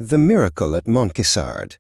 The Miracle at Montgisard.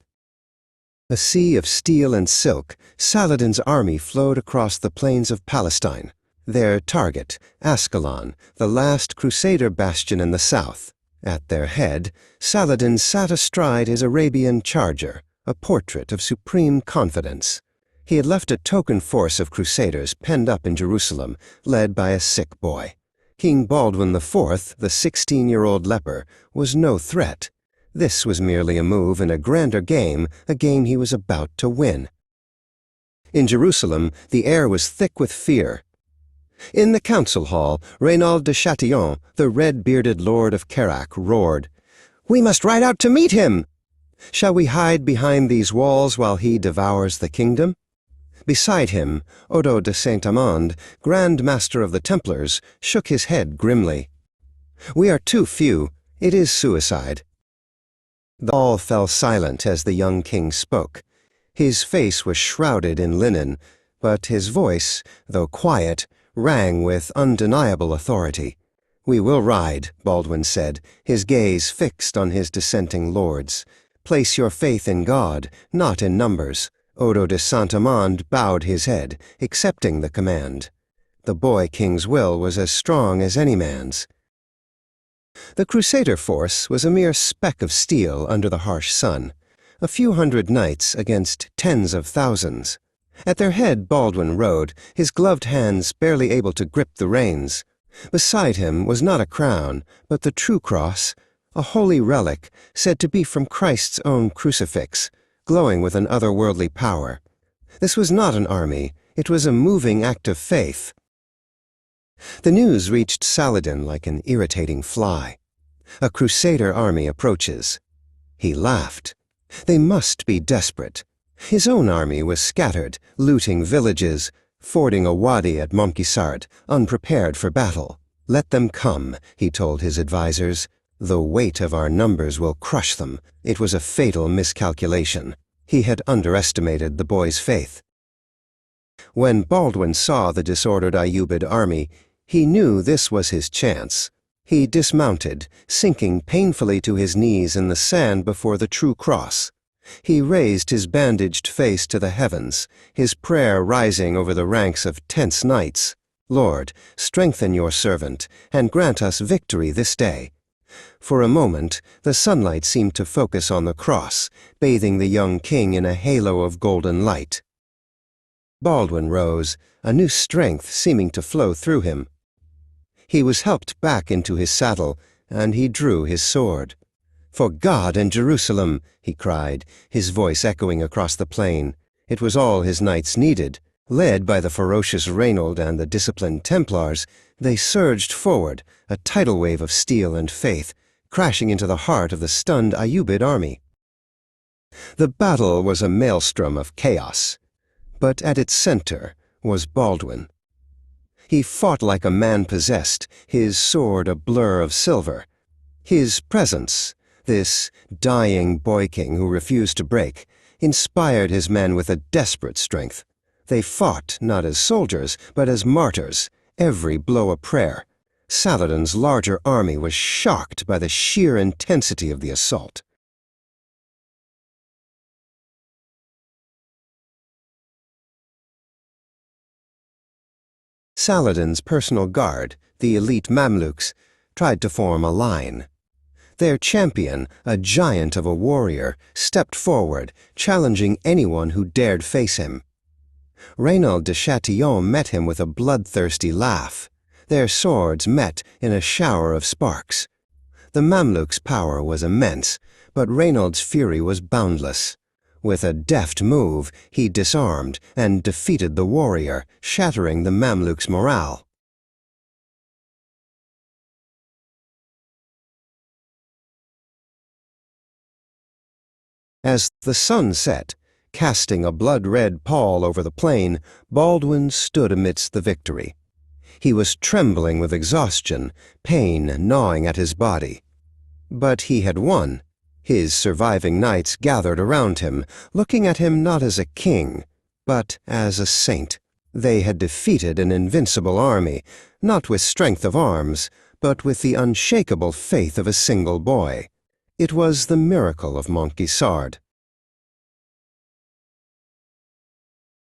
A sea of steel and silk, Saladin's army flowed across the plains of Palestine. Their target, Ascalon, the last Crusader bastion in the south. At their head, Saladin sat astride his Arabian charger, a portrait of supreme confidence. He had left a token force of Crusaders penned up in Jerusalem, led by a sick boy. King Baldwin IV, the 16-year-old leper, was no threat. This was merely a move in a grander game, a game he was about to win. In Jerusalem, the air was thick with fear. In the council hall, Reynald de Chatillon, the red-bearded lord of Kerak, roared, "We must ride out to meet him! Shall we hide behind these walls while he devours the kingdom?" Beside him, Odo de Saint-Amand, Grand Master of the Templars, shook his head grimly. "We are too few. It is suicide." All fell silent as the young king spoke. His face was shrouded in linen, but his voice, though quiet, rang with undeniable authority. "We will ride," Baldwin said, his gaze fixed on his dissenting lords. "Place your faith in God, not in numbers." Odo de Saint-Amand bowed his head, accepting the command. The boy king's will was as strong as any man's. The Crusader force was a mere speck of steel under the harsh sun, a few hundred knights against tens of thousands. At their head Baldwin rode, his gloved hands barely able to grip the reins. Beside him was not a crown, but the true cross, a holy relic said to be from Christ's own crucifix, glowing with an otherworldly power. This was not an army, it was a moving act of faith. The news reached Saladin like an irritating fly. "A Crusader army approaches." He laughed. They must be desperate. His own army was scattered, looting villages, fording a wadi at Montgisard, unprepared for battle. "Let them come," he told his advisers. "The weight of our numbers will crush them." It was a fatal miscalculation. He had underestimated the boy's faith. When Baldwin saw the disordered Ayyubid army, he knew this was his chance. He dismounted, sinking painfully to his knees in the sand before the true cross. He raised his bandaged face to the heavens, his prayer rising over the ranks of tense knights. "Lord, strengthen your servant, and grant us victory this day." For a moment, the sunlight seemed to focus on the cross, bathing the young king in a halo of golden light. Baldwin rose, a new strength seeming to flow through him. He was helped back into his saddle, and he drew his sword. "For God and Jerusalem!" he cried, his voice echoing across the plain. It was all his knights needed. Led by the ferocious Reynald and the disciplined Templars, they surged forward, a tidal wave of steel and faith, crashing into the heart of the stunned Ayyubid army. The battle was a maelstrom of chaos, but at its center was Baldwin. He fought like a man possessed, his sword a blur of silver. His presence, this dying boy king who refused to break, inspired his men with a desperate strength. They fought not as soldiers, but as martyrs, every blow a prayer. Saladin's larger army was shocked by the sheer intensity of the assault. Saladin's personal guard, the elite Mamluks, tried to form a line. Their champion, a giant of a warrior, stepped forward, challenging anyone who dared face him. Reynald de Chatillon met him with a bloodthirsty laugh. Their swords met in a shower of sparks. The Mamluks' power was immense, but Reynald's fury was boundless. With a deft move, he disarmed and defeated the warrior, shattering the Mamluks' morale. As the sun set, casting a blood-red pall over the plain, Baldwin stood amidst the victory. He was trembling with exhaustion, pain gnawing at his body. But he had won. His surviving knights gathered around him, looking at him not as a king, but as a saint. They had defeated an invincible army, not with strength of arms, but with the unshakable faith of a single boy. It was the miracle of Montgisard.